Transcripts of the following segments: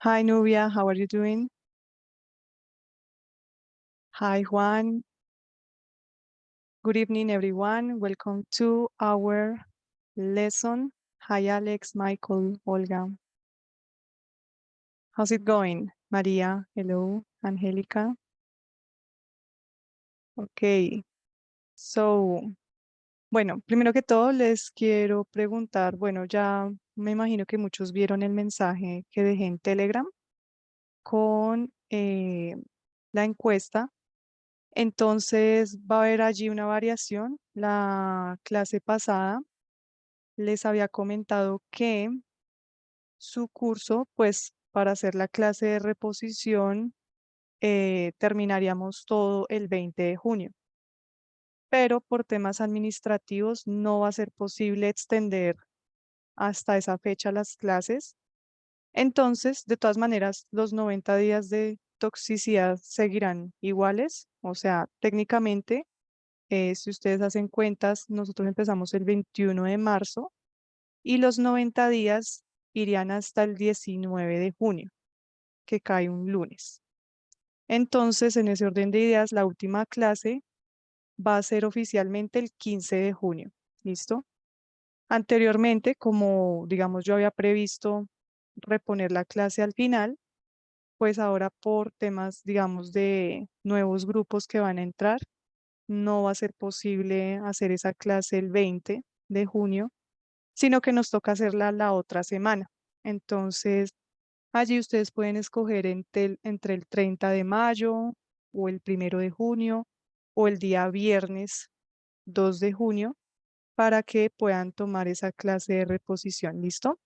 Hi, Nubia. How are you doing? Hi, Juan. Good evening, everyone. Welcome to our lesson. Hi, Alex, Michael, Olga. How's it going? Maria, hello. Angelica. Okay. So, bueno, primero que todo les quiero preguntar, bueno, ya me imagino que muchos vieron el mensaje que dejé en Telegram con la encuesta. Entonces va a haber allí una variación. La clase pasada les había comentado que su curso, pues para hacer la clase de reposición, terminaríamos todo el 20 de junio, pero por temas administrativos no va a ser posible extender hasta esa fecha las clases. Entonces, de todas maneras, los 90 días de toxicidad seguirán iguales, o sea, técnicamente. Si ustedes hacen cuentas, nosotros empezamos el 21 de marzo y los 90 días irían hasta el 19 de junio, que cae un lunes. Entonces, en ese orden de ideas, la última clase va a ser oficialmente el 15 de junio. ¿Listo? Anteriormente, como digamos yo había previsto reponer la clase al final, pues ahora por temas, digamos, de nuevos grupos que van a entrar, no va a ser posible hacer esa clase el 20 de junio, sino que nos toca hacerla la otra semana. Entonces, allí ustedes pueden escoger entre el 30 de mayo o el 1 de junio o el día viernes 2 de junio para que puedan tomar esa clase de reposición. ¿Listo?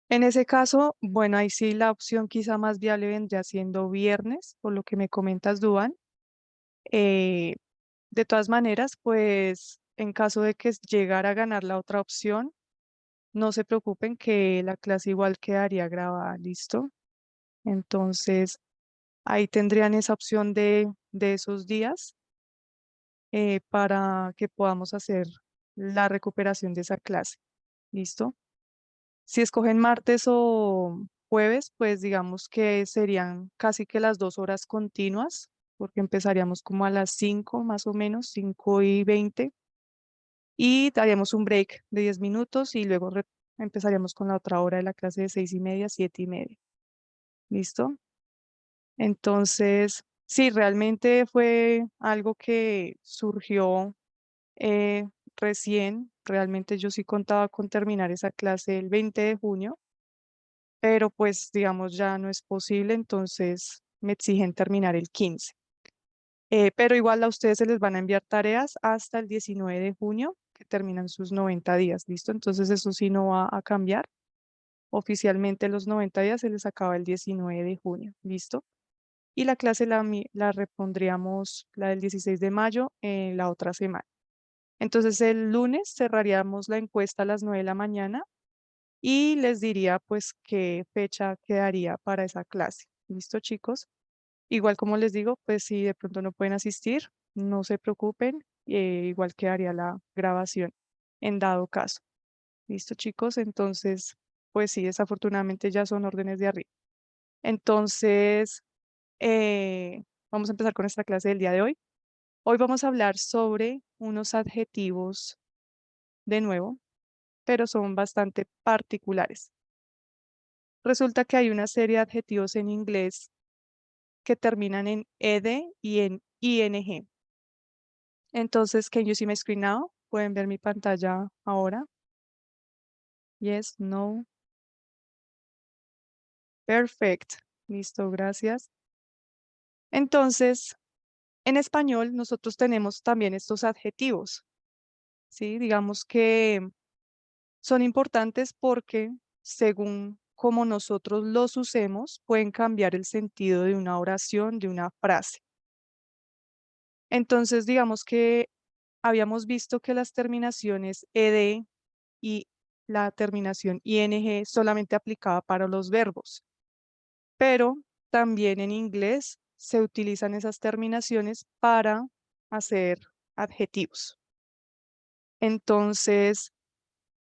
En ese caso, bueno, ahí sí la opción quizá más viable vendría siendo viernes, por lo que me comentas, Duan. Eh, de todas maneras, pues en caso de que llegara a ganar la otra opción, no se preocupen que la clase igual quedaría grabada, ¿listo? Entonces, ahí tendrían esa opción de esos días para que podamos hacer la recuperación de esa clase, ¿listo? Si escogen martes o jueves, pues digamos que serían casi que las 2 horas continuas, porque empezaríamos como a las 5 más o menos, 5:20, y daríamos un break de 10 minutos y luego empezaríamos con la otra hora de la clase de 6:30 a 7:30. ¿Listo? Entonces, sí, realmente fue algo que surgió eh, recién. Realmente yo sí contaba con terminar esa clase el 20 de junio, pero pues digamos ya no es posible, entonces me exigen terminar el 15. Pero igual a ustedes se les van a enviar tareas hasta el 19 de junio, que terminan sus 90 días, ¿listo? Entonces eso sí no va a cambiar. Oficialmente los 90 días se les acaba el 19 de junio, ¿listo? Y la clase la repondríamos, la del 16 de mayo, en la otra semana. Entonces el lunes cerraríamos la encuesta a las 9 de la mañana y les diría pues qué fecha quedaría para esa clase. ¿Listo, chicos? Igual como les digo, pues si de pronto no pueden asistir, no se preocupen, igual quedaría la grabación en dado caso. ¿Listo, chicos? Entonces, pues sí, desafortunadamente ya son órdenes de arriba. Entonces, vamos a empezar con nuestra clase del día de hoy. Hoy vamos a hablar sobre unos adjetivos de nuevo, pero son bastante particulares. Resulta que hay una serie de adjetivos en inglés que terminan en ed y en ing. Entonces, can you see my screen now? ¿Pueden ver mi pantalla ahora? Yes, no. Perfect. Listo, gracias. Entonces, en español nosotros tenemos también estos adjetivos, ¿sí? Digamos que son importantes porque según cómo nosotros los usemos, pueden cambiar el sentido de una oración, de una frase. Entonces, digamos que habíamos visto que las terminaciones ed y la terminación ing solamente aplicaba para los verbos, pero también en inglés se utilizan esas terminaciones para hacer adjetivos. Entonces,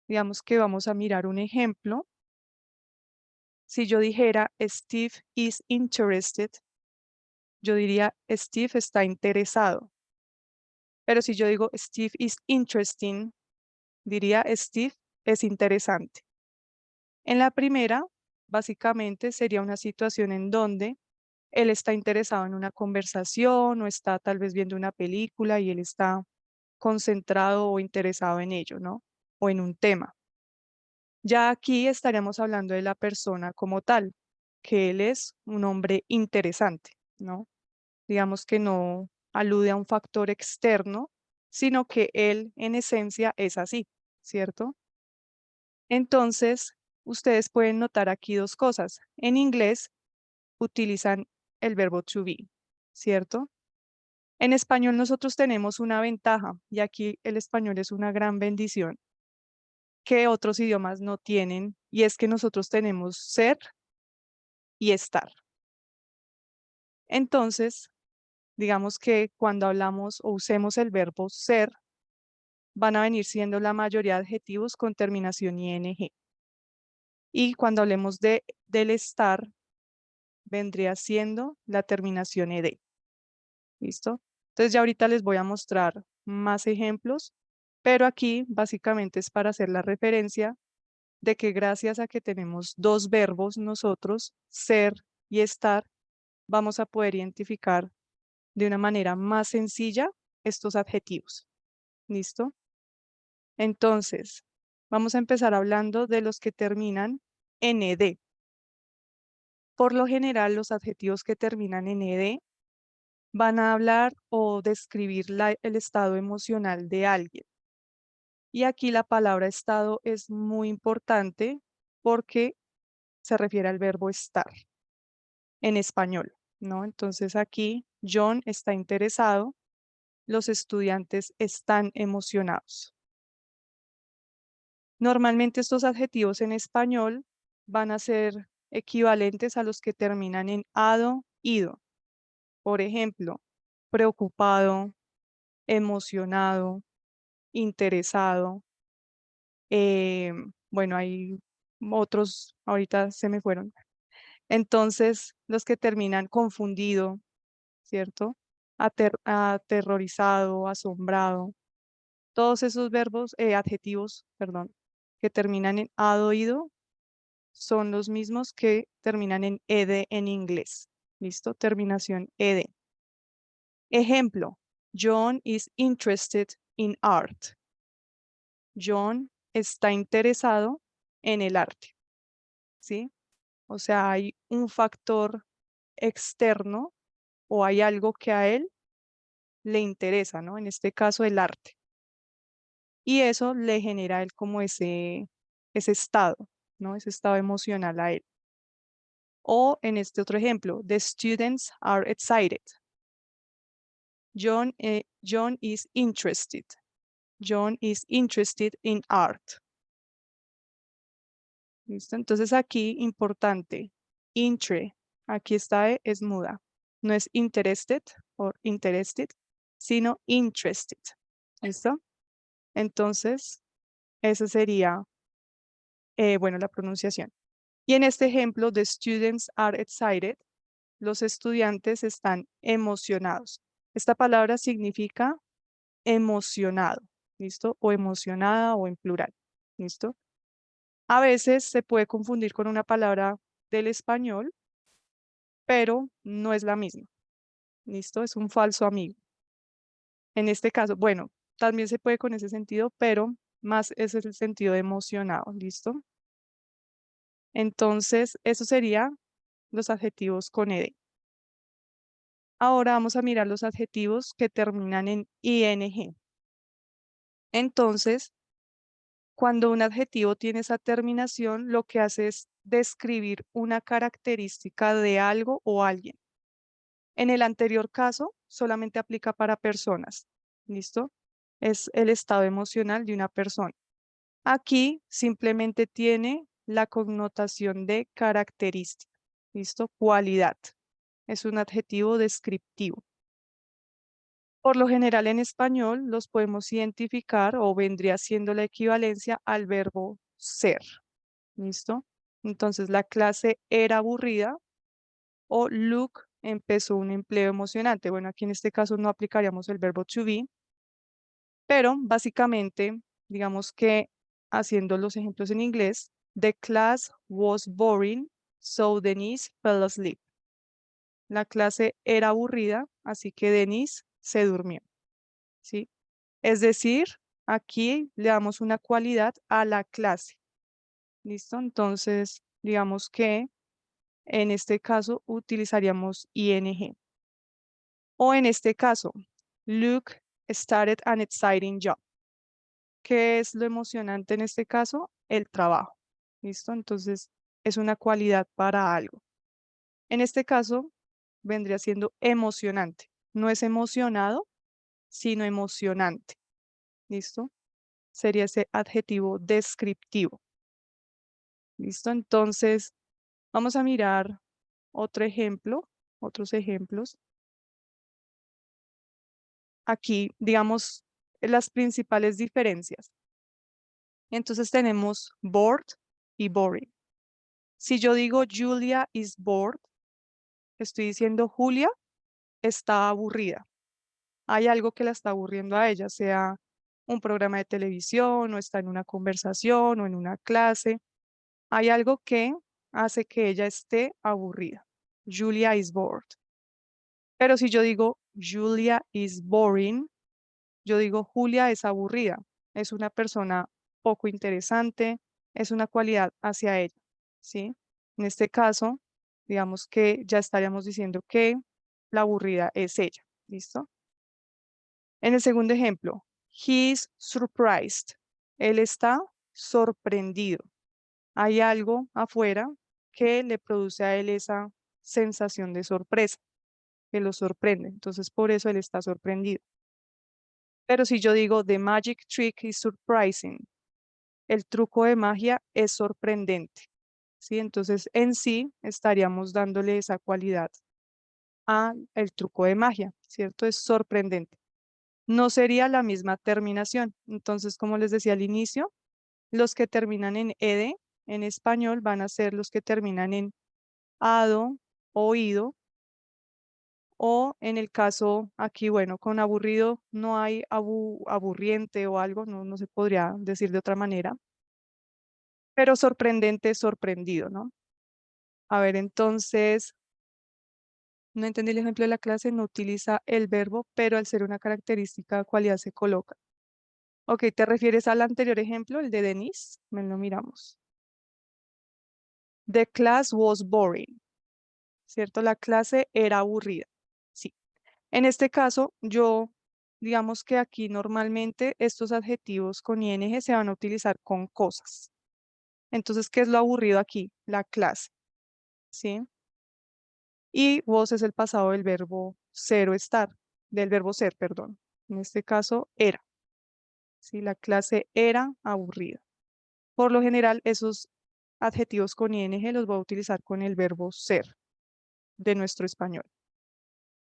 digamos que vamos a mirar un ejemplo Si yo dijera Steve is interested, yo diría Steve está interesado. Pero si yo digo Steve is interesting, diría Steve es interesante. En la primera, básicamente sería una situación en donde él está interesado en una conversación o está tal vez viendo una película y él está concentrado o interesado en ello, ¿no? O en un tema. Ya aquí estaríamos hablando de la persona como tal, que él es un hombre interesante, ¿no? Digamos que no alude a un factor externo, sino que él en esencia es así, ¿cierto? Entonces, ustedes pueden notar aquí dos cosas. En inglés utilizan el verbo to be, ¿cierto? En español nosotros tenemos una ventaja y aquí el español es una gran bendición que otros idiomas no tienen y es que nosotros tenemos ser y estar. Entonces, digamos que cuando hablamos o usemos el verbo ser, van a venir siendo la mayoría de adjetivos con terminación ing. Y cuando hablemos del estar, vendría siendo la terminación ed. ¿Listo? Entonces ya ahorita les voy a mostrar más ejemplos, pero aquí básicamente es para hacer la referencia de que gracias a que tenemos dos verbos nosotros, ser y estar, vamos a poder identificar de una manera más sencilla estos adjetivos. ¿Listo? Entonces, vamos a empezar hablando de los que terminan en ed. Por lo general, los adjetivos que terminan en ed van a hablar o describir el estado emocional de alguien. Y aquí la palabra estado es muy importante porque se refiere al verbo estar en español, ¿no? Entonces aquí John está interesado, los estudiantes están emocionados. Normalmente estos adjetivos en español van a ser equivalentes a los que terminan en ado, ido. Por ejemplo, preocupado, emocionado, interesado. Bueno, hay otros, ahorita se me fueron. Entonces, los que terminan confundido, ¿cierto? Aterrorizado, asombrado. Todos esos verbos, adjetivos, perdón, que terminan en ado, ido, son los mismos que terminan en ed en inglés. ¿Listo? Terminación ed. Ejemplo, John is interested in art. John está interesado en el arte, ¿sí? O sea, hay un factor externo o hay algo que a él le interesa, ¿no? En este caso, el arte. Y eso le genera a él como ese estado, ¿no? Ese estado emocional a él. O en este otro ejemplo, the students are excited. John is interested. John is interested in art. ¿Listo? Entonces aquí, importante, aquí está, es muda. No es interested o interested, sino interested. ¿Listo? Entonces, esa sería, bueno, la pronunciación. Y en este ejemplo, the students are excited, los estudiantes están emocionados. Esta palabra significa emocionado, ¿listo? O emocionada o en plural, ¿listo? A veces se puede confundir con una palabra del español, pero no es la misma, ¿listo? Es un falso amigo. En este caso, bueno, también se puede con ese sentido, pero más ese es el sentido de emocionado, ¿listo? Entonces, eso serían los adjetivos con ed. Ahora vamos a mirar los adjetivos que terminan en ing. Entonces, cuando un adjetivo tiene esa terminación, lo que hace es describir una característica de algo o alguien. En el anterior caso, solamente aplica para personas. ¿Listo? Es el estado emocional de una persona. Aquí simplemente tiene la connotación de característica. ¿Listo? Cualidad. Es un adjetivo descriptivo. Por lo general en español los podemos identificar o vendría siendo la equivalencia al verbo ser. ¿Listo? Entonces, la clase era aburrida o Luke empezó un empleo emocionante. Bueno, aquí en este caso no aplicaríamos el verbo to be, pero básicamente, digamos que haciendo los ejemplos en inglés, the class was boring, so Denise fell asleep. La clase era aburrida, así que Denise se durmió, ¿sí? Es decir, aquí le damos una cualidad a la clase. ¿Listo? Entonces, digamos que en este caso utilizaríamos ing. O en este caso, Luke started an exciting job. ¿Qué es lo emocionante en este caso? El trabajo. ¿Listo? Entonces, es una cualidad para algo. En este caso, vendría siendo emocionante. No es emocionado, sino emocionante. ¿Listo? Sería ese adjetivo descriptivo. ¿Listo? Entonces, vamos a mirar otro ejemplo, otros ejemplos. Aquí, digamos, las principales diferencias. Entonces tenemos bored y boring. Si yo digo Julia is bored, estoy diciendo Julia está aburrida. Hay algo que la está aburriendo a ella, sea un programa de televisión o está en una conversación o en una clase. Hay algo que hace que ella esté aburrida. Julia is bored. Pero si yo digo Julia is boring, yo digo Julia es aburrida. Es una persona poco interesante, es una cualidad hacia ella, ¿sí? En este caso, digamos que ya estaríamos diciendo que la aburrida es ella, ¿listo? En el segundo ejemplo, he's surprised. Él está sorprendido. Hay algo afuera que le produce a él esa sensación de sorpresa, que lo sorprende. Entonces, por eso él está sorprendido. Pero si yo digo, the magic trick is surprising, el truco de magia es sorprendente, ¿sí? Entonces, en sí, estaríamos dándole esa cualidad a el truco de magia, ¿cierto? Es sorprendente. No sería la misma terminación. Entonces, como les decía al inicio, los que terminan en ed en español van a ser los que terminan en ado, oído, o en el caso aquí, bueno, con aburrido no hay aburriente o algo, no, no se podría decir de otra manera, pero sorprendente, sorprendido, ¿no? A ver, entonces, no entendí el ejemplo de la clase, no utiliza el verbo, pero al ser una característica, cualidad se coloca. Ok, ¿te refieres al anterior ejemplo, el de Denise? Me lo miramos. The class was boring, ¿cierto? La clase era aburrida. Sí. En este caso, digamos que aquí normalmente estos adjetivos con ing se van a utilizar con cosas. Entonces, ¿qué es lo aburrido aquí? La clase, ¿sí? Y was es el pasado del verbo ser o estar, del verbo ser, perdón. En este caso, era, ¿sí? La clase era aburrida. Por lo general, esos adjetivos con ing los voy a utilizar con el verbo ser de nuestro español.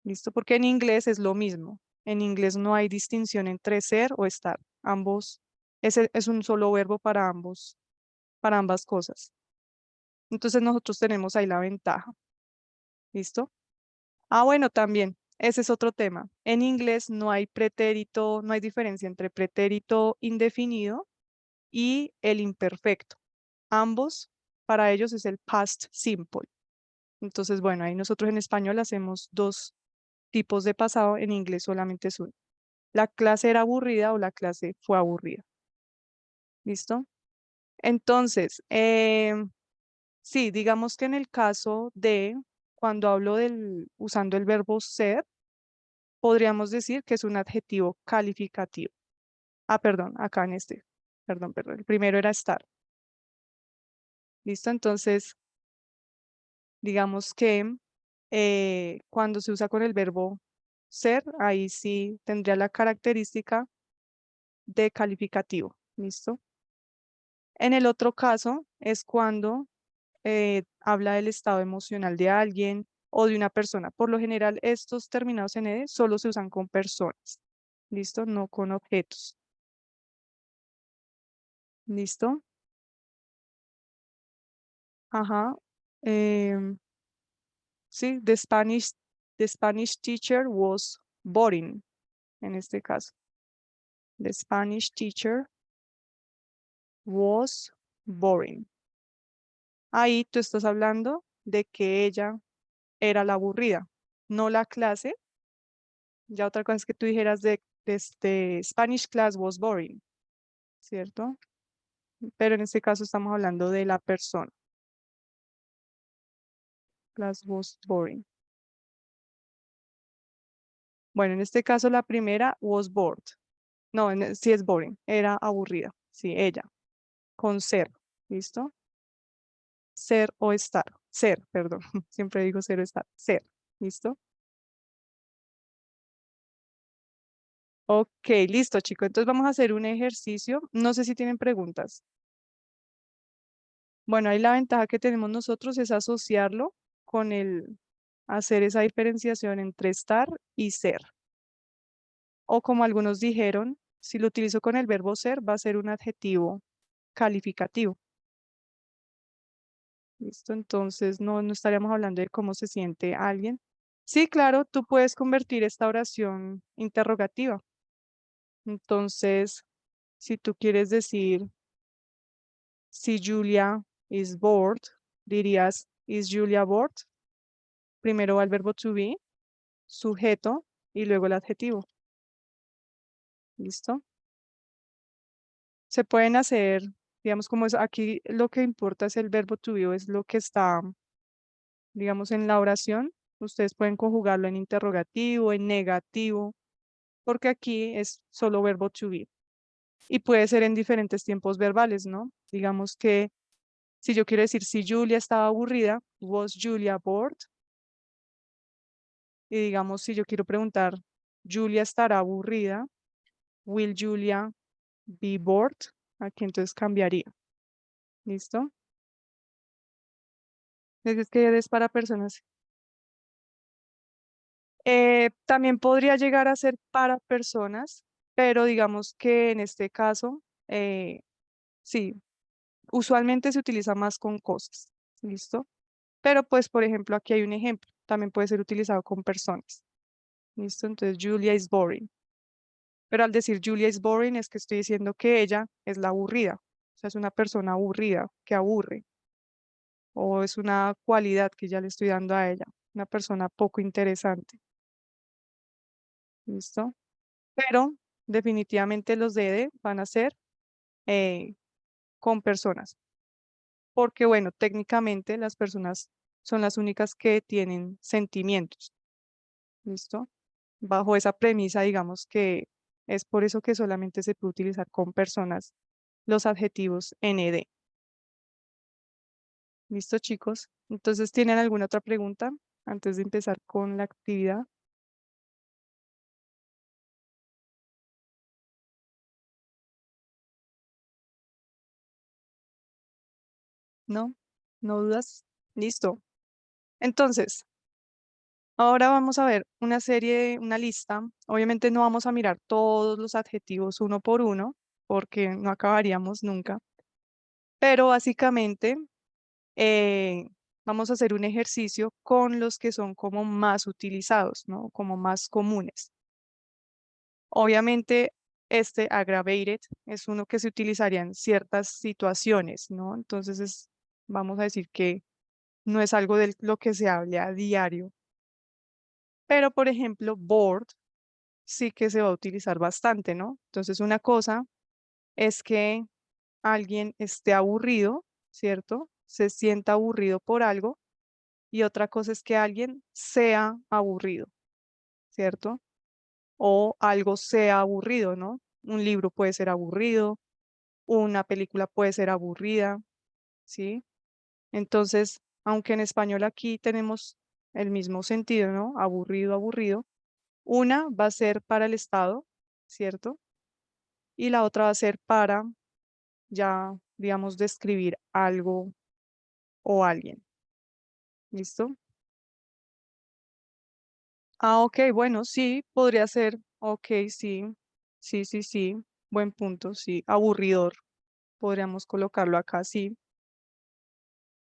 ¿Listo? Porque en inglés es lo mismo. En inglés no hay distinción entre ser o estar. Ambos, es un solo verbo para ambas cosas. Entonces nosotros tenemos ahí la ventaja. ¿Listo? Ah, bueno, también, ese es otro tema. En inglés no hay pretérito, no hay diferencia entre pretérito indefinido y el imperfecto. Ambos, para ellos es el past simple. Entonces, bueno, ahí nosotros en español hacemos dos tipos de pasado, en inglés solamente es uno. La clase era aburrida o la clase fue aburrida. ¿Listo? Entonces, sí, digamos que en el caso de cuando hablo usando el verbo ser, podríamos decir que es un adjetivo calificativo. Ah, perdón, acá en este. Perdón. El primero era estar. ¿Listo? Entonces, digamos que cuando se usa con el verbo ser, ahí sí tendría la característica de calificativo. ¿Listo? En el otro caso es cuando habla del estado emocional de alguien o de una persona. Por lo general, estos terminados en ed solo se usan con personas. ¿Listo? No con objetos. ¿Listo? Ajá. em, sí, the Spanish teacher was boring, en este caso. The Spanish teacher was boring. Ahí tú estás hablando de que ella era la aburrida, no la clase. Ya otra cosa es que tú dijeras de este Spanish class was boring, ¿cierto? Pero en este caso estamos hablando de la persona. Class was boring. Bueno, en este caso la primera was bored. No, sí es boring, era aburrida. Sí, ella, con ser. ¿Listo? Ser o estar. Ser, perdón. Siempre digo ser o estar. Ser. ¿Listo? Ok, listo, chicos. Entonces vamos a hacer un ejercicio. No sé si tienen preguntas. Bueno, ahí la ventaja que tenemos nosotros es asociarlo con hacer esa diferenciación entre estar y ser. O como algunos dijeron, si lo utilizo con el verbo ser, va a ser un adjetivo calificativo. ¿Listo? Entonces no estaríamos hablando de cómo se siente alguien. Sí, claro, tú puedes convertir esta oración interrogativa. Entonces, si tú quieres decir, si Julia is bored, dirías, is Julia bored? Primero va el verbo to be, sujeto y luego el adjetivo. ¿Listo? Se pueden hacer, digamos, como es aquí lo que importa es el verbo to be, es lo que está, digamos, en la oración. Ustedes pueden conjugarlo en interrogativo, en negativo, porque aquí es solo verbo to be. Y puede ser en diferentes tiempos verbales, ¿no? Digamos que si yo quiero decir si Julia estaba aburrida, was Julia bored? Y digamos, si yo quiero preguntar, Julia estará aburrida, will Julia be bored? Aquí entonces cambiaría. ¿Listo? Es que es para personas. También podría llegar a ser para personas, pero digamos que en este caso, sí, usualmente se utiliza más con cosas. ¿Listo? Pero pues, por ejemplo, aquí hay un ejemplo. También puede ser utilizado con personas. ¿Listo? Entonces, Julia is boring. Pero al decir Julia is boring es que estoy diciendo que ella es la aburrida. O sea, es una persona aburrida, que aburre. O es una cualidad que ya le estoy dando a ella. Una persona poco interesante. ¿Listo? Pero definitivamente los de ED van a ser eh, con personas. Porque, bueno, técnicamente las personas son las únicas que tienen sentimientos. ¿Listo? Bajo esa premisa, digamos que es por eso que solamente se puede utilizar con personas los adjetivos ND. ¿Listo, chicos? Entonces, ¿tienen alguna otra pregunta antes de empezar con la actividad? ¿No? ¿No dudas? Listo. Entonces, ahora vamos a ver una serie, una lista. Obviamente no vamos a mirar todos los adjetivos uno por uno, porque no acabaríamos nunca. Pero básicamente eh, vamos a hacer un ejercicio con los que son como más utilizados, ¿no? Como más comunes. Obviamente, este aggravated es uno que se utilizaría en ciertas situaciones, ¿no? Entonces, vamos a decir que no es algo de lo que se hable a diario. Pero, por ejemplo, bored sí que se va a utilizar bastante, ¿no? Entonces, una cosa es que alguien esté aburrido, ¿cierto? Se sienta aburrido por algo y otra cosa es que alguien sea aburrido, ¿cierto? O algo sea aburrido, ¿no? Un libro puede ser aburrido, una película puede ser aburrida, ¿sí? Entonces, aunque en español aquí tenemos el mismo sentido, ¿no? Aburrido, aburrido, una va a ser para el estado, ¿cierto? Y la otra va a ser para ya, digamos, describir algo o alguien. ¿Listo? Ah, ok, bueno, sí, podría ser. Ok, sí, sí, sí, sí. Buen punto, sí. Aburridor. Podríamos colocarlo acá, sí.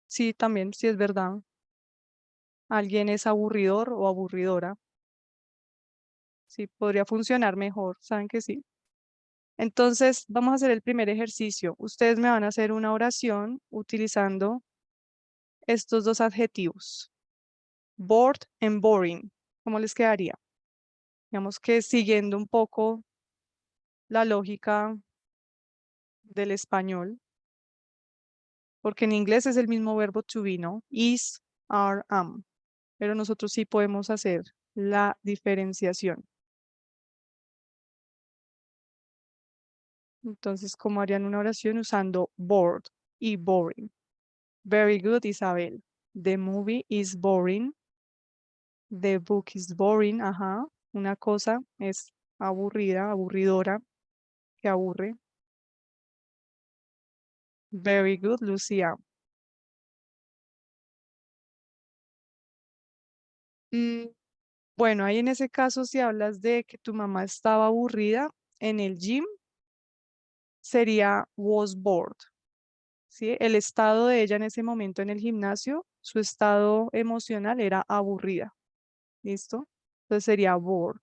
Sí, también, sí es verdad. Alguien es aburridor o aburridora. Sí, podría funcionar mejor. ¿Saben que sí? Entonces, vamos a hacer el primer ejercicio. Ustedes me van a hacer una oración utilizando estos dos adjetivos, bored and boring. ¿Cómo les quedaría? Digamos que siguiendo un poco la lógica del español, porque en inglés es el mismo verbo to be, ¿no? Is, are, am. Pero nosotros sí podemos hacer la diferenciación. Entonces, ¿cómo harían una oración usando bored y boring? Very good, Isabel. The movie is boring. The book is boring. Ajá. Una cosa es aburrida, aburridora, que aburre. Very good, Lucía. Mm, bueno, ahí en ese caso, si hablas de que tu mamá estaba aburrida en el gym, sería was bored, ¿sí? El estado de ella en ese momento en el gimnasio, su estado emocional era aburrida. ¿Listo? Entonces sería bored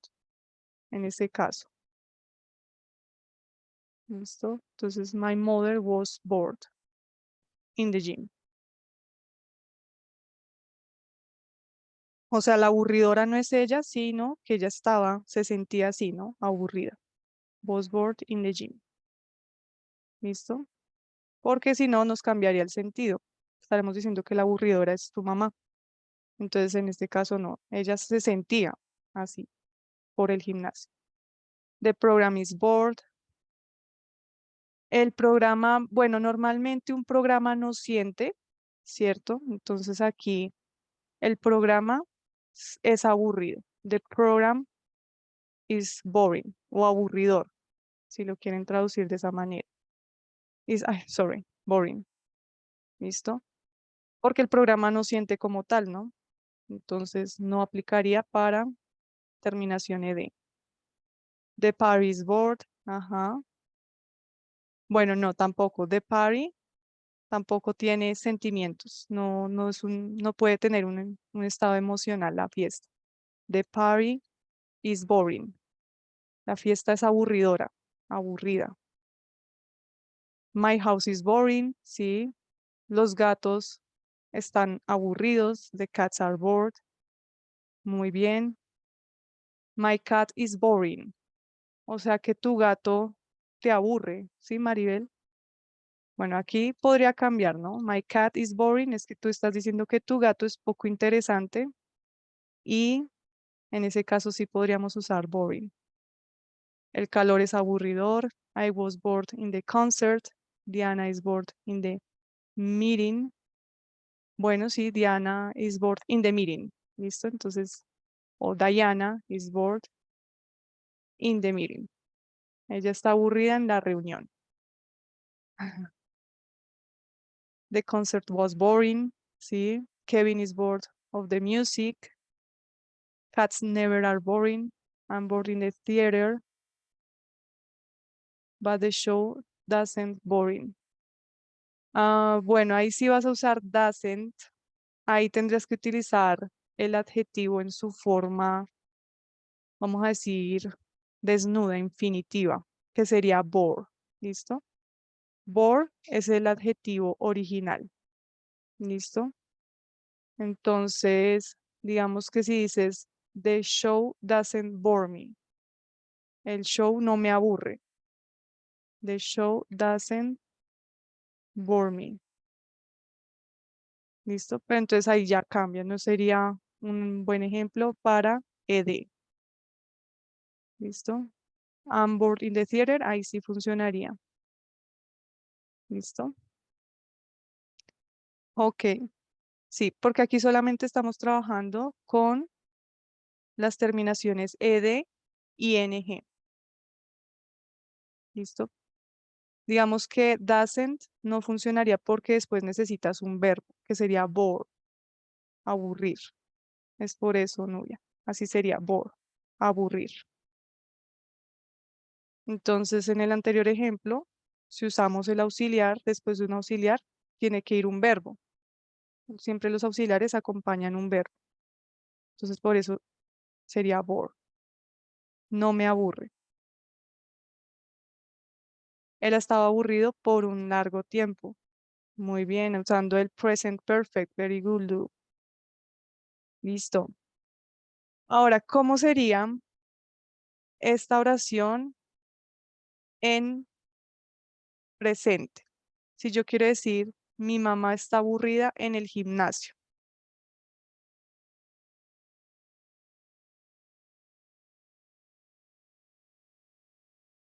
en ese caso. ¿Listo? Entonces, my mother was bored in the gym. O sea, la aburridora no es ella, sino que ella estaba, se sentía así, ¿no? Aburrida. Was bored in the gym. ¿Listo? Porque si no, nos cambiaría el sentido. Estaremos diciendo que la aburridora es tu mamá. Entonces, en este caso, no. Ella se sentía así por el gimnasio. The program is bored. El programa, bueno, normalmente un programa no siente, ¿cierto? Entonces aquí el programa es aburrido. The program is boring o aburridor, si lo quieren traducir de esa manera. Sorry, boring. ¿Listo? Porque el programa no siente como tal, ¿no? Entonces no aplicaría para terminación ed. The party is bored. Ajá. Bueno, no, tampoco. The party tampoco tiene sentimientos. No, no puede tener un estado emocional la fiesta. The party is boring. La fiesta es aburridora, aburrida. My house is boring, sí. Los gatos están aburridos. The cats are bored. Muy bien. My cat is boring. O sea que tu gato te aburre, ¿sí, Maribel? Bueno, aquí podría cambiar, ¿no? My cat is boring. Es que tú estás diciendo que tu gato es poco interesante y en ese caso sí podríamos usar boring. El calor es aburridor. I was bored in the concert. Diana is bored in the meeting. Bueno, sí, Diana is bored in the meeting. ¿Listo? Entonces, o Diana is bored in the meeting. Ella está aburrida en la reunión. The concert was boring. Sí. Kevin is bored of the music. Cats never are boring. I'm bored in the theater. But the show doesn't boring. Bueno, ahí sí vas a usar doesn't. Ahí tendrías que utilizar el adjetivo en su forma, vamos a decir, desnuda, infinitiva, que sería bore. ¿Listo? Bore es el adjetivo original. ¿Listo? Entonces, digamos que si dices, the show doesn't bore me. El show no me aburre. The show doesn't bore me. ¿Listo? Pero entonces ahí ya cambia, no sería un buen ejemplo para ed. ¿Listo? I'm bored in the theater, ahí sí funcionaría. ¿Listo? Ok, sí, porque aquí solamente estamos trabajando con las terminaciones ed y ing. ¿Listo? Digamos que doesn't no funcionaría porque después necesitas un verbo, que sería bore, aburrir. Es por eso, Nubia. Así sería bore, aburrir. Entonces, en el anterior ejemplo, si usamos el auxiliar, después de un auxiliar, tiene que ir un verbo. Siempre los auxiliares acompañan un verbo. Entonces, por eso sería bore. No me aburre. Él estaba aburrido por un largo tiempo. Muy bien, usando el present perfect. Very good, Lu. Listo. Ahora, ¿cómo sería esta oración en presente? Si yo quiero decir, mi mamá está aburrida en el gimnasio.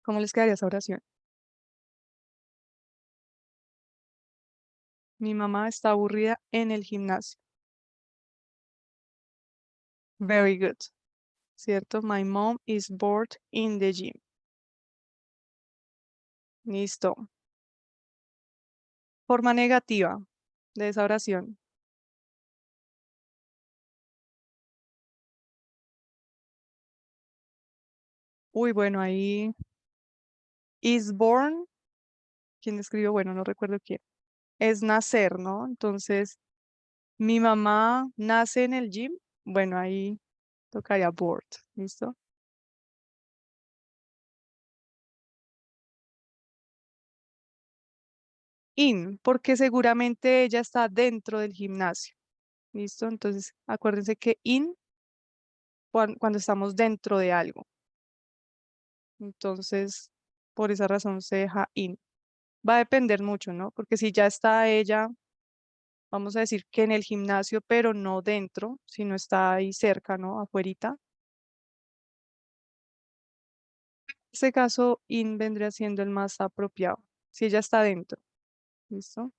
¿Cómo les quedaría esa oración? Mi mamá está aburrida en el gimnasio. Very good. ¿Cierto? My mom is bored in the gym. Listo. Forma negativa de esa oración. Uy, bueno, ahí is born. ¿Quién escribió? Bueno, no recuerdo quién. Es nacer, ¿no? Entonces, mi mamá nace en el gym. Bueno, ahí tocaría bored. ¿Listo? In, porque seguramente ella está dentro del gimnasio. ¿Listo? Entonces, acuérdense que in cuando estamos dentro de algo. Entonces, por esa razón se deja in. Va a depender mucho, ¿no? Porque si ya está ella, vamos a decir que en el gimnasio, pero no dentro, sino está ahí cerca, ¿no? Afuerita. En este caso, in vendría siendo el más apropiado. Si ella está dentro. ¿Listo?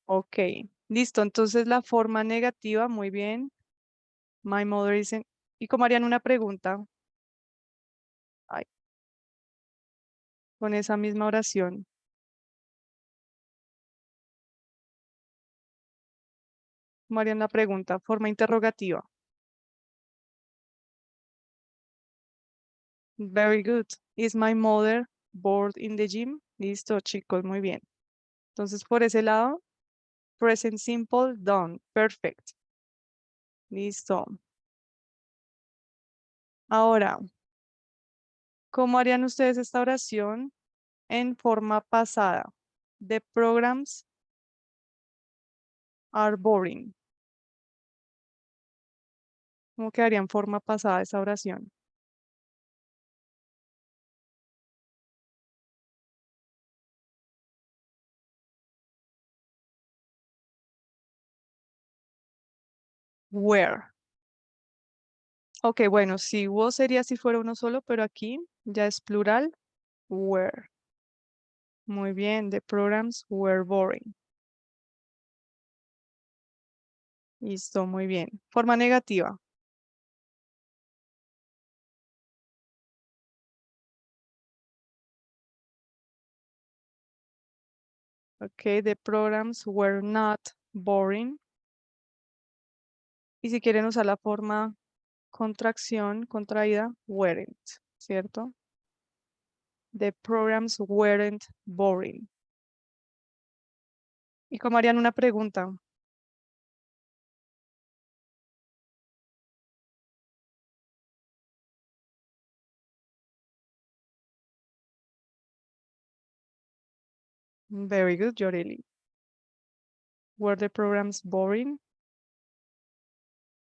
Ok. Listo. Entonces, la forma negativa, muy bien. My mother isn't. ¿Y cómo harían una pregunta? Ay, con esa misma oración. ¿Cómo harían la pregunta? Forma interrogativa. Very good. Is my mother bored in the gym? Listo, chicos, muy bien. Entonces, por ese lado, present simple, done. Perfect. Listo. Ahora, ¿cómo harían ustedes esta oración en forma pasada? The programs are boring. ¿Cómo quedaría en forma pasada esa oración? Where. Ok, bueno, si was sería si fuera uno solo, pero aquí ya es plural. Were. Muy bien, the programs were boring. Listo, muy bien. Forma negativa. Ok, the programs were not boring. Y si quieren usar la forma contracción, contraída, weren't, ¿cierto? The programs weren't boring. ¿Y cómo harían una pregunta? Very good, Yoreli. Were the programs boring?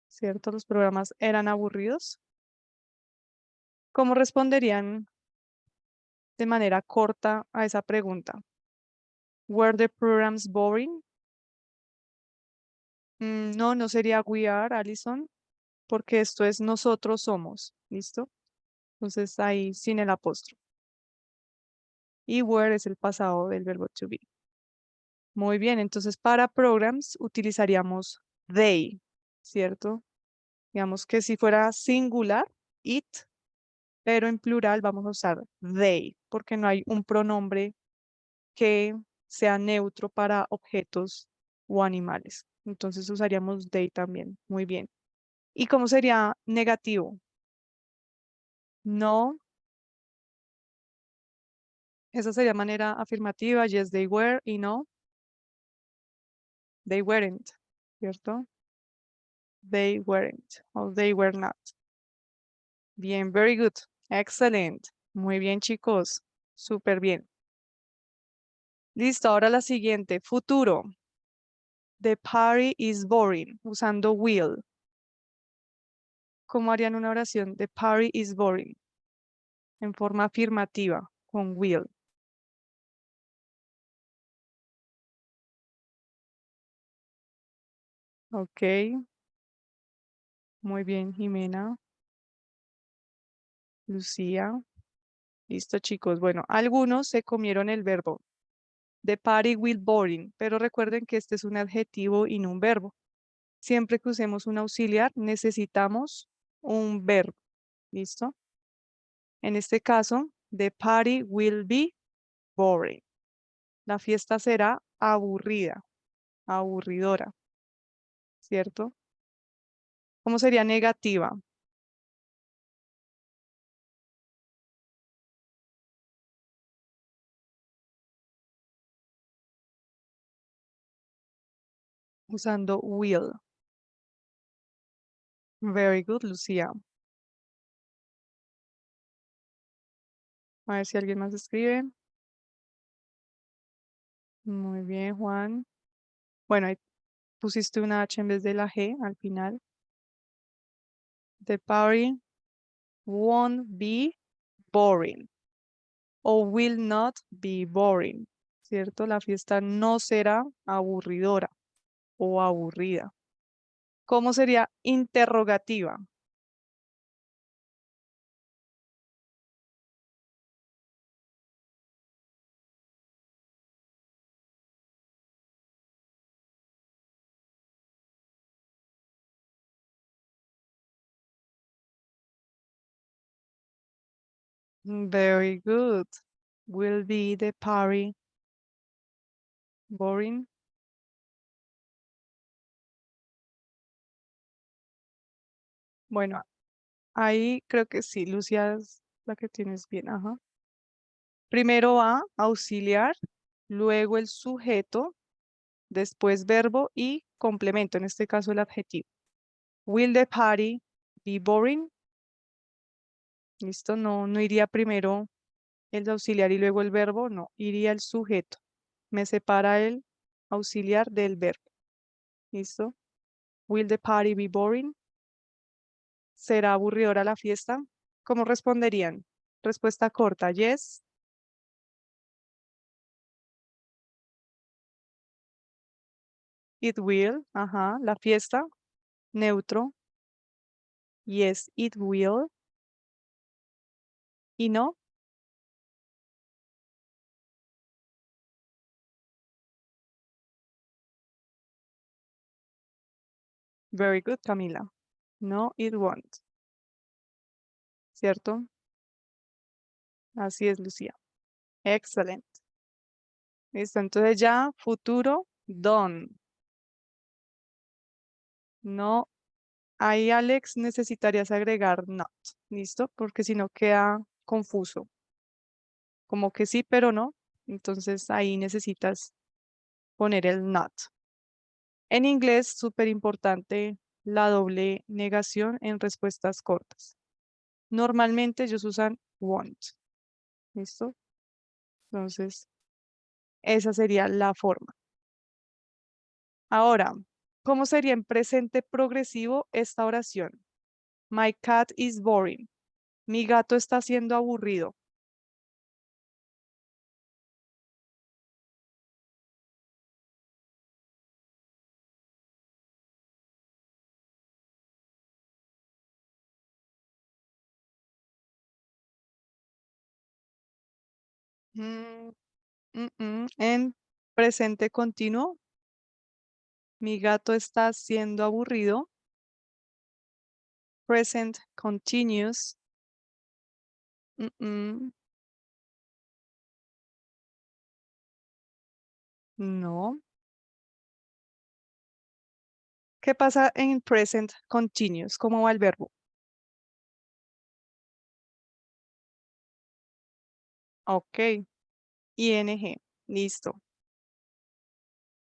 ¿Cierto? Los programas eran aburridos. ¿Cómo responderían de manera corta a esa pregunta? Were the programs boring? No, no sería we are, Alison, porque esto es nosotros somos. ¿Listo? Entonces ahí sin el apóstrofe. Y were es el pasado del verbo to be. Muy bien, entonces para programs utilizaríamos they, ¿cierto? Digamos que si fuera singular, it, pero en plural vamos a usar they, porque no hay un pronombre que sea neutro para objetos o animales. Entonces usaríamos they también. Muy bien. ¿Y cómo sería negativo? No, Esa sería manera afirmativa. Yes, they were. Y no, they weren't. ¿Cierto? They weren't. O they were not. Bien, very good. Excellent. Muy bien, chicos. Súper bien. Listo, ahora la siguiente. Futuro. The party is boring. Usando will. ¿Cómo harían una oración? The party is boring. En forma afirmativa, con will. Ok. Muy bien, Jimena. Lucía. Listo, chicos. Bueno, algunos se comieron el verbo. The party will boring. Pero recuerden que este es un adjetivo y no un verbo. Siempre que usemos un auxiliar, necesitamos un verbo. ¿Listo? En este caso, the party will be boring. La fiesta será aburrida, aburridora, ¿cierto? ¿Cómo sería negativa? Usando will. Very good, Lucía. A ver si alguien más escribe. Muy bien, Juan. Bueno, ahí pusiste una H en vez de la G al final. The party won't be boring o will not be boring, ¿cierto? La fiesta no será aburridora o aburrida. ¿Cómo sería interrogativa? Very good. Will be the party boring? Bueno, ahí creo que sí, Lucia es la que tienes bien. Ajá. Primero va auxiliar, luego el sujeto, después verbo y complemento, en este caso el adjetivo. Will the party be boring? Listo, no, no iría primero el auxiliar y luego el verbo, no, iría el sujeto. Me separa el auxiliar del verbo. ¿Listo? Will the party be boring? ¿Será aburridora la fiesta? ¿Cómo responderían? Respuesta corta, yes. It will. Ajá, la fiesta. Neutro. Yes, it will. Y no. Very good, Camila. No, it won't. ¿Cierto? Así es, Lucía. Excelente. Listo, entonces ya futuro, done. No, ahí Alex necesitarías agregar not. ¿Listo? Porque si no queda confuso. Como que sí, pero no. Entonces ahí necesitas poner el not. En inglés, súper importante la doble negación en respuestas cortas. Normalmente ellos usan won't. ¿Listo? Entonces, esa sería la forma. Ahora, ¿cómo sería en presente progresivo esta oración? My cat is boring. Mi gato está siendo aburrido. Mm, En presente continuo, mi gato está siendo aburrido. Present continuous. Mm, mm, No. ¿Qué pasa en present continuous? ¿Cómo va el verbo? Ok. ing. Listo.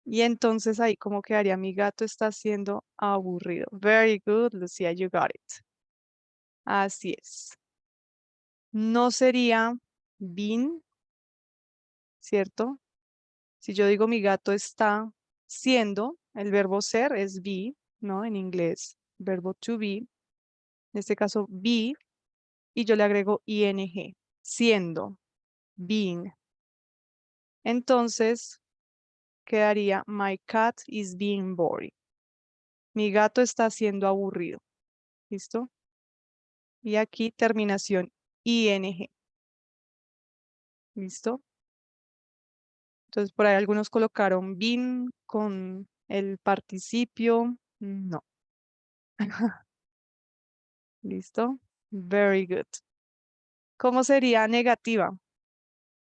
Y entonces ahí como quedaría, mi gato está siendo aburrido. Very good, Lucia, you got it. Así es. No sería been, ¿cierto? Si yo digo mi gato está siendo, el verbo ser es be, ¿no? En inglés, verbo to be. En este caso, be, y yo le agrego ing, siendo, being. Entonces, quedaría, my cat is being boring. Mi gato está siendo aburrido. ¿Listo? Y aquí terminación ing. ¿Listo? Entonces, por ahí algunos colocaron been con el participio. No. ¿Listo? Very good. ¿Cómo sería negativa?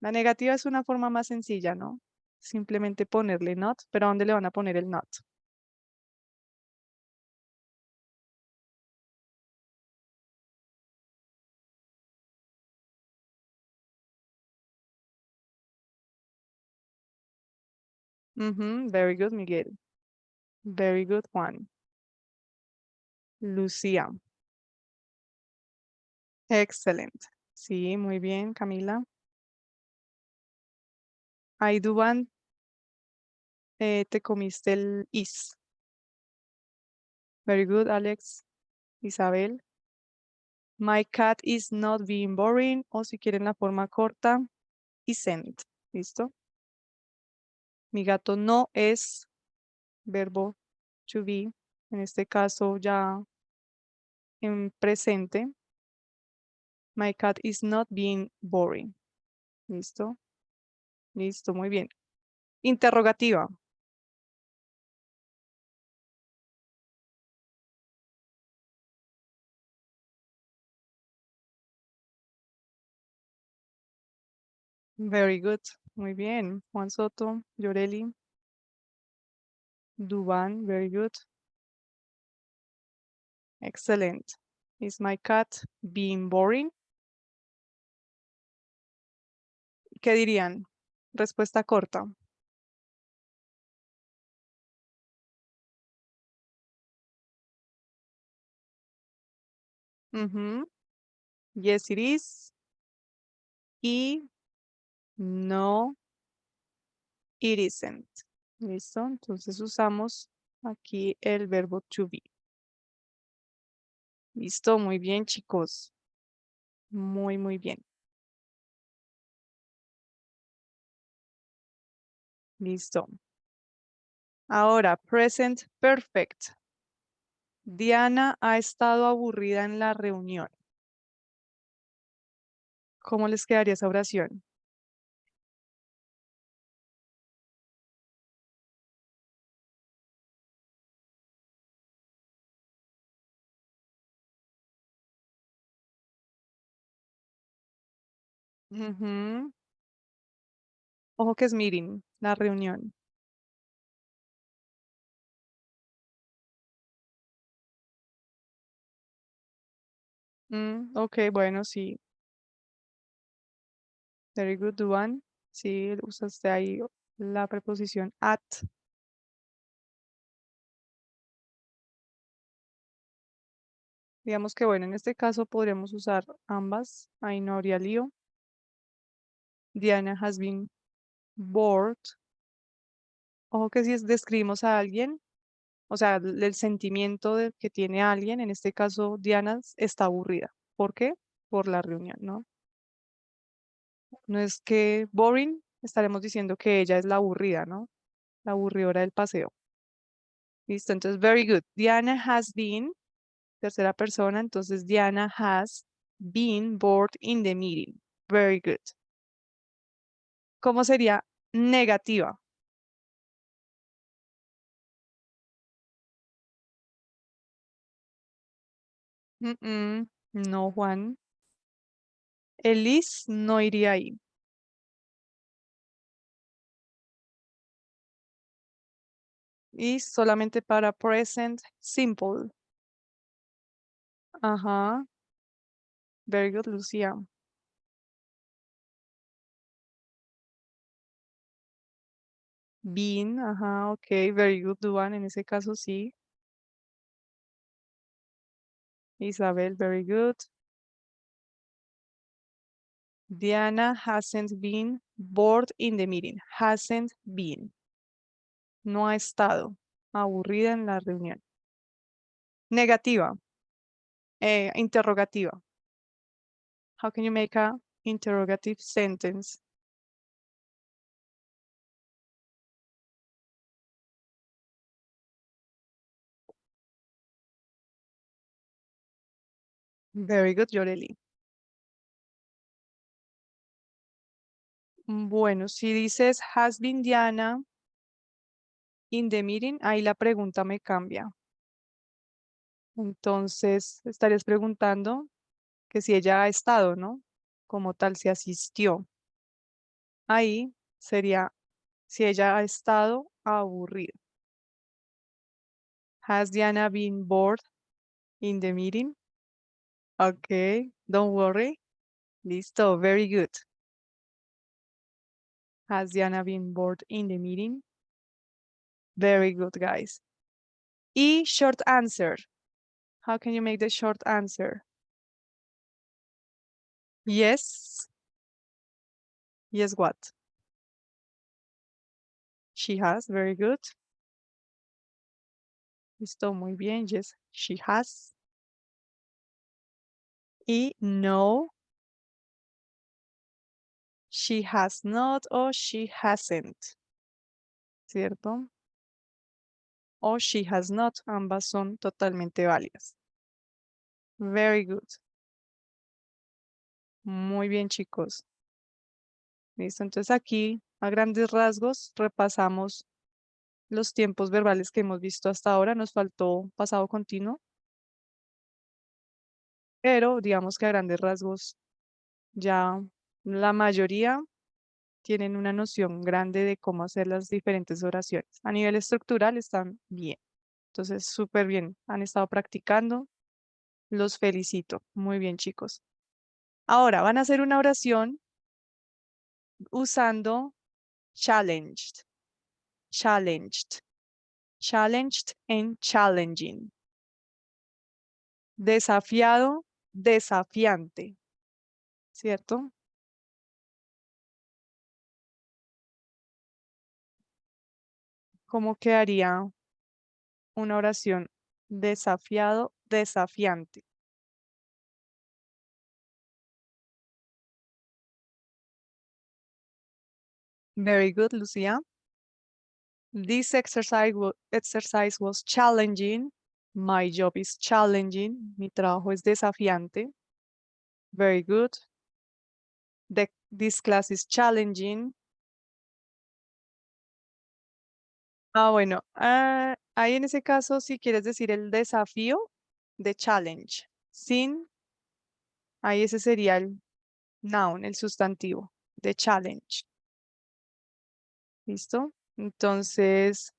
La negativa es una forma más sencilla, ¿no? Simplemente ponerle not, pero ¿a dónde le van a poner el not? Very good, Miguel. Very good, Juan. Lucía. Excellent. Sí, muy bien, Camila. Ahí, Dubán, te comiste el is. Very good, Alex. Isabel. My cat is not being boring. O si quieren la forma corta, isn't. ¿Listo? Mi gato no es verbo to be. En este caso ya en presente. My cat is not being boring. ¿Listo? Listo, muy bien. Interrogativa. Very good. Muy bien. Juan Soto, Yoreli, Dubán, very good. Excellent. Is my cat being boring? ¿Qué dirían? Respuesta corta. Ujú. Yes, it is. Y no, it isn't. ¿Listo? Entonces usamos aquí el verbo to be. Listo, muy bien, chicos. Muy, muy bien. Listo. Ahora, present perfect. Diana ha estado aburrida en la reunión. ¿Cómo les quedaría esa oración? Ujú. Ojo que es meeting, la reunión. Ok, bueno, sí. Very good one. Sí, usaste ahí la preposición at. Digamos que, bueno, en este caso podríamos usar ambas. Ahí no habría lío. Diana has been bored. Ojo que si describimos a alguien, o sea, el sentimiento que tiene alguien, en este caso Diana está aburrida. ¿Por qué? Por la reunión, ¿no? No es que boring, estaremos diciendo que ella es la aburrida, ¿no? La aburridora del paseo. Listo, entonces, very good. Diana has been, tercera persona, entonces Diana has been bored in the meeting. Very good. ¿Cómo sería negativa? No, Juan. Elise no iría ahí. Y solamente para present simple. Ajá. Very good, Lucía. Been, ajá, ok, very good, Duan, en ese caso sí. Isabel, very good. Diana hasn't been bored in the meeting. Hasn't been. No ha estado aburrida en la reunión. Negativa. Interrogativa. How can you make a interrogative sentence? Very good, Yoreli. Bueno, si dices has been Diana in the meeting, ahí la pregunta me cambia. Entonces, estarías preguntando que si ella ha estado, ¿no? Como tal, si asistió. Ahí sería si ella ha estado aburrida. Has Diana been bored in the meeting? Okay, don't worry. Listo, very good. Has Diana been bored in the meeting? Very good, guys. Y short answer. How can you make the short answer? Yes. Yes, what? She has. Very good. Listo, muy bien. Yes, she has. Y no, she has not or she hasn't. ¿Cierto? O she has not. Ambas son totalmente válidas. Very good. Muy bien, chicos. Listo. Entonces aquí, a grandes rasgos, repasamos los tiempos verbales que hemos visto hasta ahora. Nos faltó pasado continuo, pero digamos que a grandes rasgos ya la mayoría tienen una noción grande de cómo hacer las diferentes oraciones. A nivel estructural están bien. Entonces, súper bien. Han estado practicando. Los felicito. Muy bien, chicos. Ahora van a hacer una oración usando challenged, challenged, challenged and challenging. Desafiado, desafiante, ¿cierto? ¿Cómo quedaría una oración? Desafiado, desafiante. Very good, Lucia. This exercise was challenging. My job is challenging. Mi trabajo es desafiante. Very good. This class is challenging. Bueno. Ahí en ese caso, si quieres decir el desafío de challenge, sin, ahí ese sería el noun, el sustantivo de challenge. ¿Listo? Entonces,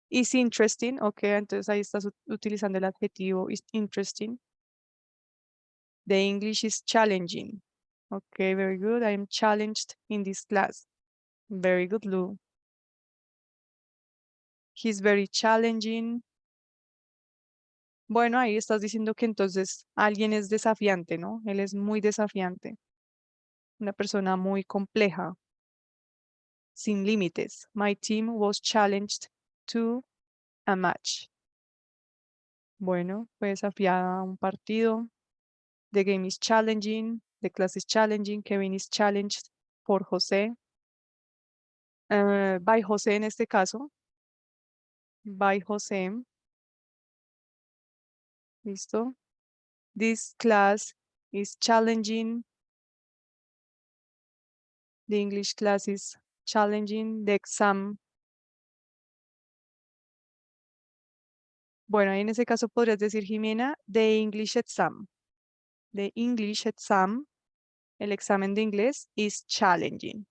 is interesting, ok, entonces ahí estás utilizando el adjetivo is interesting. The English is challenging. Okay, very good. I am challenged in this class. Very good, Lou. He's very challenging. Bueno, ahí estás diciendo que entonces alguien es desafiante, ¿no? Él es muy desafiante. Una persona muy compleja, sin límites. My team was challenged to a match. Bueno, fue desafiada a un partido. The game is challenging. The class is challenging. Kevin is challenged por José. By José en este caso. By José. ¿Listo? This class is challenging. The English class is challenging. The exam. Bueno, ahí en ese caso podrías decir, Jimena, the English exam. The English exam, el examen de inglés, is challenging.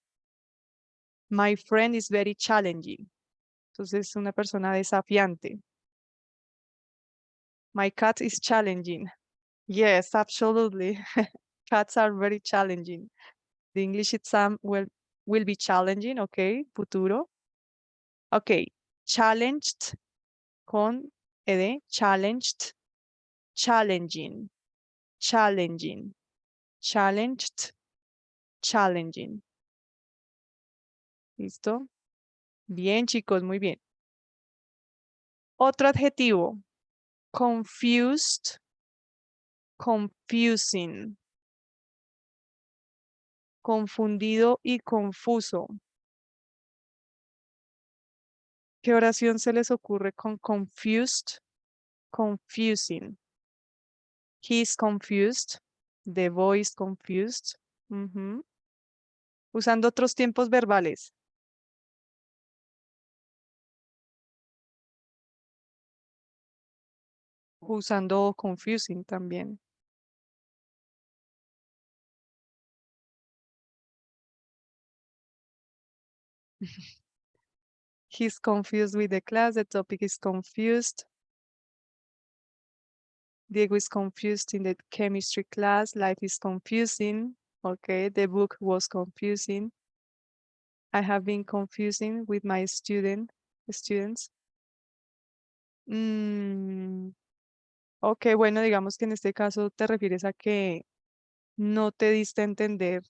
My friend is very challenging. Entonces, una persona desafiante. My cat is challenging. Yes, absolutely. Cats are very challenging. The English exam will be challenging, okay, futuro. Ok, challenged con ed, challenged, challenging, challenging, challenged, challenging. ¿Listo? Bien, chicos, muy bien. Otro adjetivo, confused, confusing, confundido y confuso. ¿Qué oración se les ocurre con confused, confusing? He's confused. The boy is confused. Ujú. Usando otros tiempos verbales. Usando confusing también. He's confused with the class. The topic is confused. Diego is confused in the chemistry class. Life is confusing. Okay, the book was confusing. I have been confusing with my students. Mm, ok, bueno, digamos que en este caso te refieres a que no te diste a entender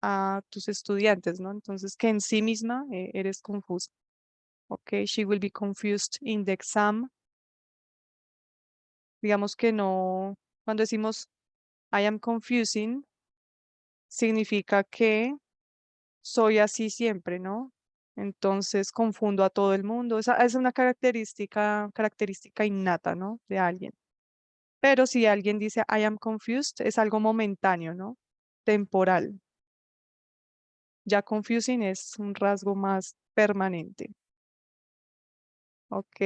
a tus estudiantes, ¿no? Entonces, que en sí misma eres confusa. Ok, she will be confused in the exam. Digamos que no, cuando decimos I am confusing, significa que soy así siempre, ¿no? Entonces confundo a todo el mundo. Esa es una característica innata, ¿no? De alguien. Pero si alguien dice I am confused, es algo momentáneo, ¿no? Temporal. Ya confusing es un rasgo más permanente. Ok.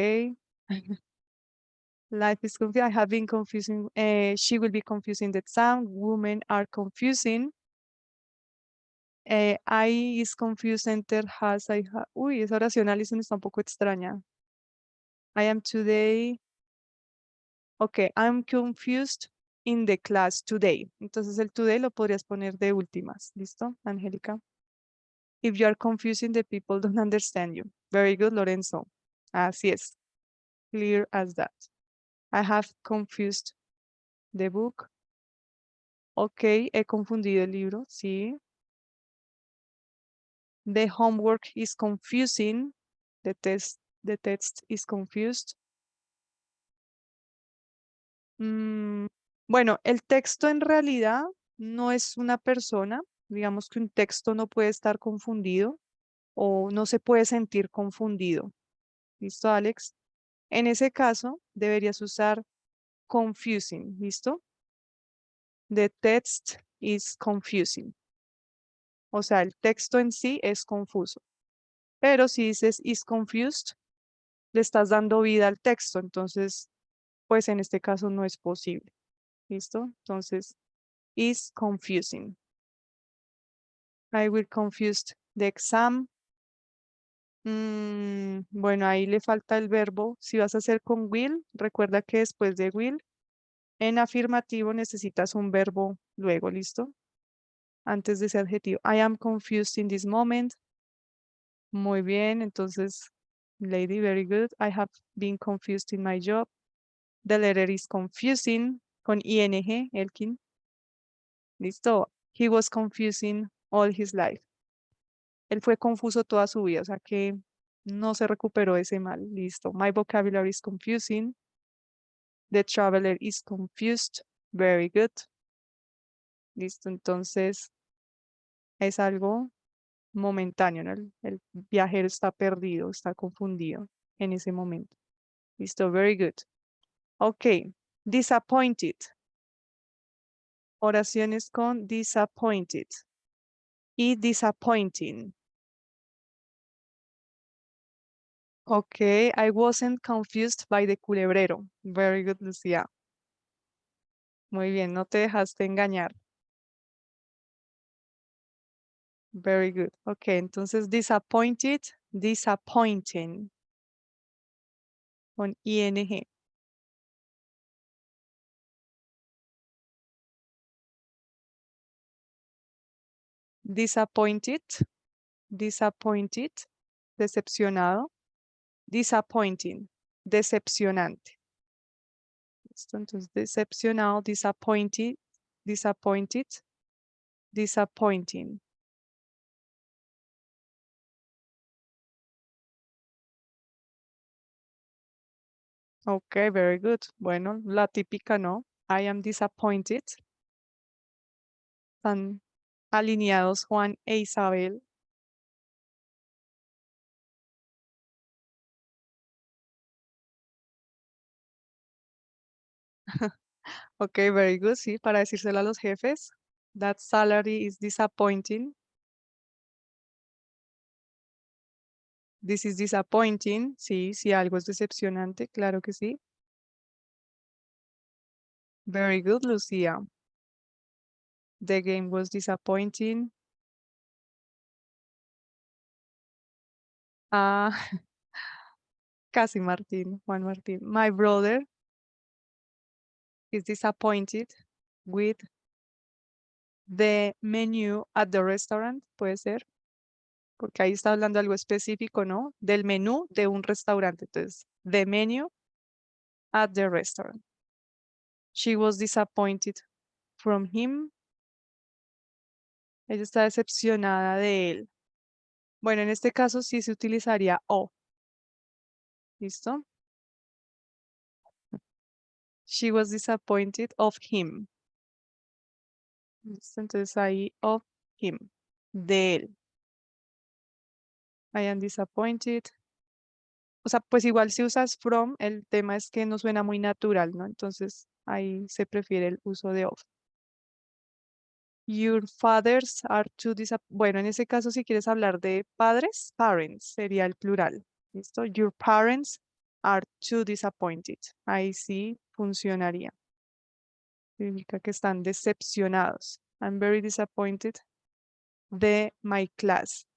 Life is confusing. I have been confusing. She will be confusing the exam. Women are confusing. I is confused. Enter has. Uy, esa oración Alison está un poco extraña. I am today. Ok, I'm confused in the class today. Entonces el today lo podrías poner de últimas. ¿Listo, Angélica? If you are confusing, the people don't understand you. Very good, Lorenzo. Así es. Clear as that. I have confused the book. Ok, he confundido el libro, sí. The homework is confusing. The text is confused. Mm, bueno, el texto en realidad no es una persona. Digamos que un texto no puede estar confundido o no se puede sentir confundido. ¿Listo, Alex? En ese caso, deberías usar confusing. ¿Listo? The text is confusing. O sea, el texto en sí es confuso. Pero si dices is confused, le estás dando vida al texto. Entonces, pues en este caso no es posible. ¿Listo? Entonces, is confusing. I will confuse the exam. Bueno, ahí le falta el verbo. Si vas a hacer con will, recuerda que después de will, en afirmativo necesitas un verbo luego, ¿listo? Antes de ese adjetivo. I am confused in this moment. Muy bien, entonces, lady, very good. I have been confused in my job. The letter is confusing con ing, Elkin. Listo. He was confusing all his life. Él fue confuso toda su vida, o sea que no se recuperó ese mal. Listo. My vocabulary is confusing. The traveler is confused. Very good. Listo. Entonces, es algo momentáneo, ¿no? El viajero está perdido, está confundido en ese momento. Listo. Very good. Ok. Disappointed. Oraciones con disappointed y disappointing. Okay, I wasn't confused by the culebrero. Very good, Lucía. Muy bien, no te dejaste engañar. Very good. Okay, entonces disappointed, disappointing. Con ing. Disappointed, disappointed. decepcionado. Disappointing, decepcionante. ¿Listo? Entonces, decepcionado, disappointed, disappointed, disappointing. Ok, very good. Bueno, la típica, ¿no? I am disappointed. Están alineados Juan e Isabel. Ok, very good. Sí, para decírselo a los jefes. That salary is disappointing. This is disappointing. Sí, si algo es decepcionante, claro que sí. Very good, Lucía. The game was disappointing. Ah, casi Martín, Juan Martín. My brother is disappointed with the menu at the restaurant. Puede ser, porque ahí está hablando algo específico, ¿no? Del menú de un restaurante. Entonces, the menu at the restaurant. She was disappointed from him. Ella está decepcionada de él. Bueno, en este caso sí se utilizaría o. ¿Listo? She was disappointed of him. ¿Listo? Entonces ahí of him. De él. I am disappointed. O sea, pues igual si usas from, el tema es que no suena muy natural, ¿no? Entonces ahí se prefiere el uso de of. Your fathers are too disappointed. Bueno, en ese caso, si quieres hablar de padres, parents sería el plural. ¿Listo? Your parents are too disappointed. Ahí sí funcionaría. Significa que están decepcionados. I'm very disappointed de my class.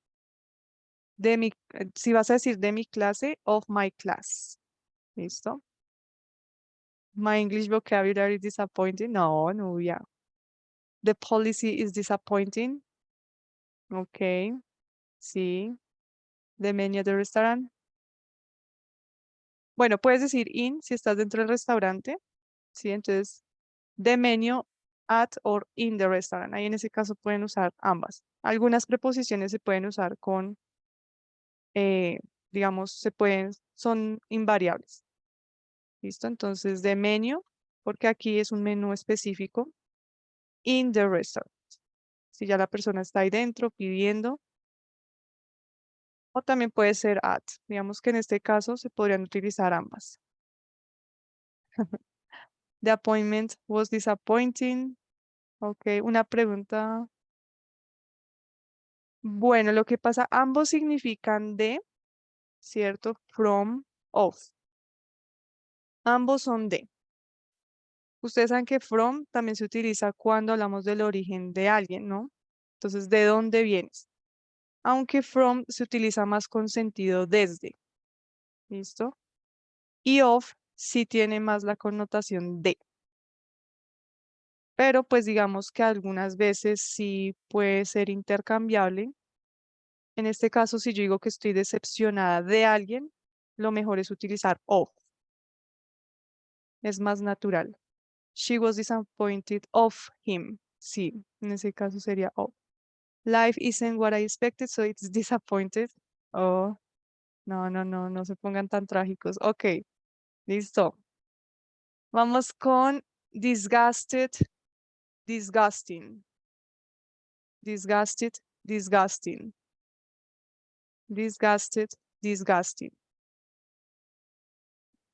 Si vas a decir de mi clase, of my class. ¿Listo? My English vocabulary is disappointing. No, no, yeah. The policy is disappointing. Ok, sí. The menu of the restaurant. Bueno, puedes decir in si estás dentro del restaurante. Sí, entonces, the menu at or in the restaurant. Ahí en ese caso pueden usar ambas. Algunas preposiciones se pueden usar con, eh, digamos, son invariables. ¿Listo? Entonces, the menu, porque aquí es un menú específico. In the restaurant. Si ya la persona está ahí dentro pidiendo. O también puede ser at. Digamos que en este caso se podrían utilizar ambas. The appointment was disappointing. Ok, una pregunta. Bueno, lo que pasa, ambos significan de, ¿cierto? From, of. Ambos son de. Ustedes saben que from también se utiliza cuando hablamos del origen de alguien, ¿no? Entonces, ¿de dónde vienes? Aunque from se utiliza más con sentido desde. ¿Listo? Y of sí tiene más la connotación de. Pero pues digamos que algunas veces sí puede ser intercambiable. En este caso, si yo digo que estoy decepcionada de alguien, lo mejor es utilizar of. Es más natural. She was disappointed of him. Sí, en ese caso sería of. Life isn't what I expected, so it's disappointed. Oh, no, no, no, no se pongan tan trágicos. Ok, listo. Vamos con disgusted, disgusting. Disgusted, disgusting. Disgusted, disgusting.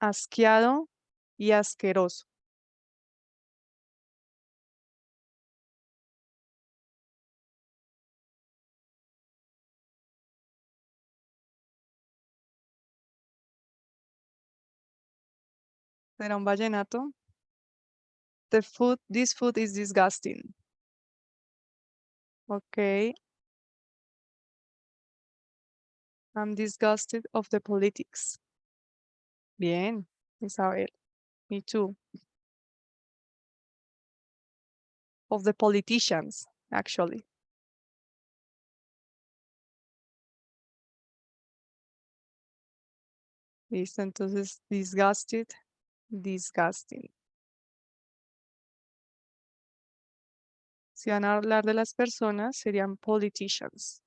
Asqueado y asqueroso. ¿Será un vallenato? This food is disgusting. Ok, I'm disgusted of the politics. Bien, Isabel. Me too. Of the politicians, actually. Listo, entonces disgusted, disgusting. Si van a hablar de las personas, serían politicians.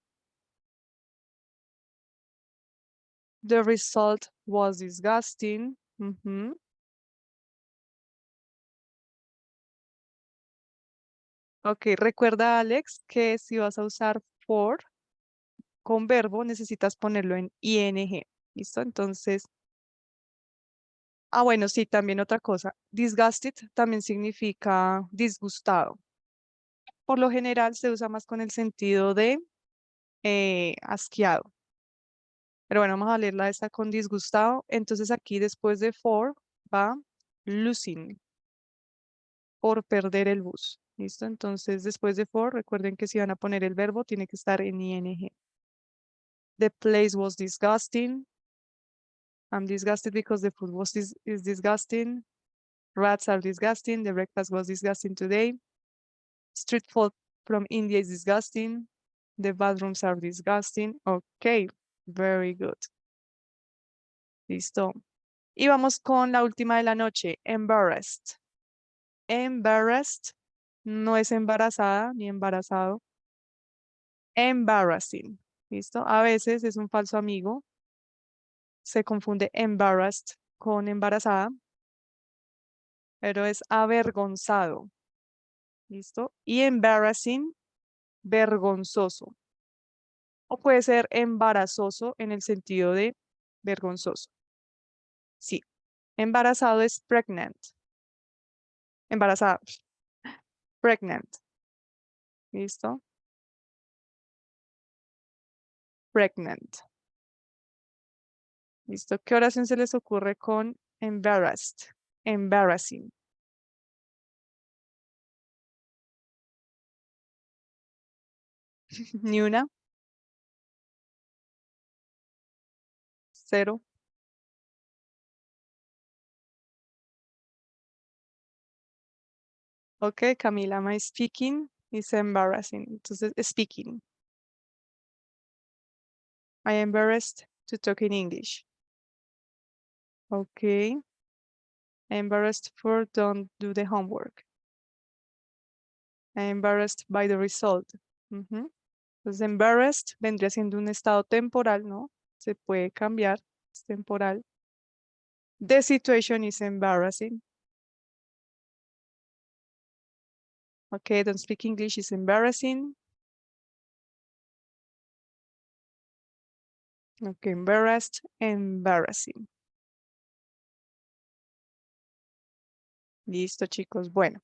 The result was disgusting. Ujú. Ok, recuerda, Alex, que si vas a usar for con verbo, necesitas ponerlo en ing. ¿Listo? Entonces, bueno, sí, también otra cosa. Disgusted también significa disgustado. Por lo general se usa más con el sentido de asqueado. Pero bueno, vamos a leerla esta con disgustado. Entonces aquí después de for va losing, por perder el bus. ¿Listo? Entonces después de for, recuerden que si van a poner el verbo, tiene que estar en ing. The place was disgusting. I'm disgusted because the food is disgusting. Rats are disgusting. The breakfast was disgusting today. Street food from India is disgusting. The bathrooms are disgusting. Okay, very good. Listo. Y vamos con la última de la noche, embarrassed. Embarrassed no es embarazada ni embarazado. Embarrassing. ¿Listo? A veces es un falso amigo. Se confunde embarrassed con embarazada, pero es avergonzado. ¿Listo? Y embarrassing, vergonzoso. O puede ser embarazoso en el sentido de vergonzoso. Sí. Embarazado es pregnant. Embarazada. Pregnant. ¿Listo? Pregnant. ¿Listo? ¿Qué oración se les ocurre con embarrassed? Embarrassing. Ni una. Cero. Ok, Camila, my speaking is embarrassing. Entonces, speaking. I am embarrassed to talk in English. Ok. Embarrassed for don't do the homework. I'm embarrassed by the result. Ujú. Entonces, embarrassed vendría siendo un estado temporal, ¿no? Se puede cambiar, es temporal. The situation is embarrassing. Okay, don't speak English is embarrassing. Okay, embarrassed, embarrassing. Listo, chicos. Bueno,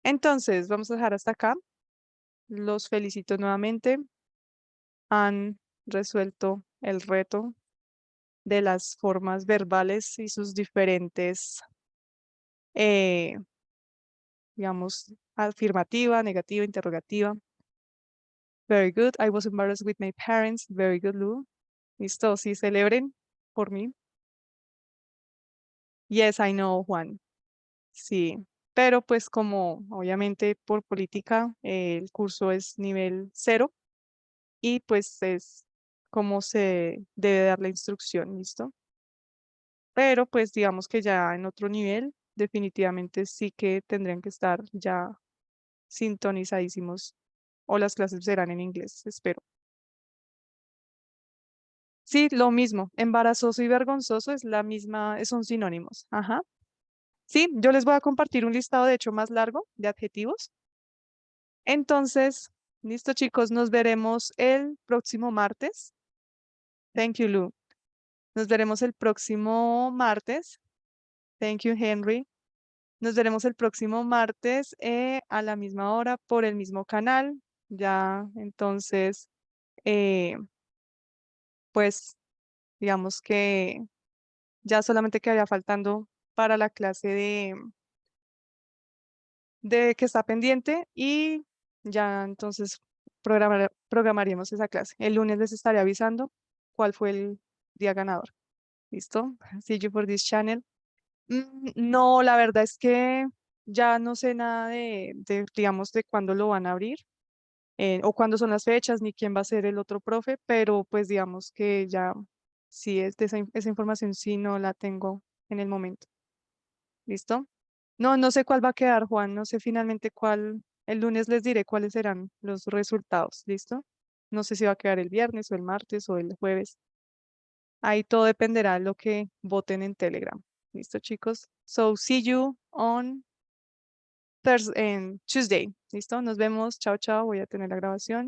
entonces vamos a dejar hasta acá. Los felicito nuevamente. Han resuelto el reto de las formas verbales y sus diferentes, digamos, afirmativa, negativa, interrogativa. Very good. I was embarrassed with my parents. Very good, Lu. Listo, sí, celebren por mí. Yes, I know, Juan. Sí, pero pues como obviamente por política el curso es nivel 0 y pues es como se debe dar la instrucción, ¿listo? Pero pues digamos que ya en otro nivel definitivamente sí que tendrían que estar ya sintonizadísimos o las clases serán en inglés, espero. Sí, lo mismo, embarazoso y vergonzoso es la misma, son sinónimos. Ajá. Sí, yo les voy a compartir un listado de hecho más largo de adjetivos. Entonces, listo chicos, nos veremos el próximo martes. Thank you, Lu. Nos veremos el próximo martes. Thank you, Henry. Nos veremos el próximo martes a la misma hora por el mismo canal. Ya, entonces, eh, pues, digamos que ya solamente quedaría faltando para la clase de que está pendiente y ya entonces programaríamos esa clase. El lunes les estaré avisando cuál fue el día ganador. ¿Listo? See you for this channel. No, la verdad es que ya no sé nada digamos, de cuándo lo van a abrir o cuándo son las fechas, ni quién va a ser el otro profe, pero pues digamos que ya Sí, esa información sí no la tengo en el momento. ¿Listo? No, no sé cuál va a quedar, Juan. No sé finalmente cuál. El lunes les diré cuáles serán los resultados. ¿Listo? No sé si va a quedar el viernes o el martes o el jueves. Ahí todo dependerá de lo que voten en Telegram. ¿Listo, chicos? So, see you on Thursday, Tuesday. ¿Listo? Nos vemos. Chao, chao. Voy a tener la grabación.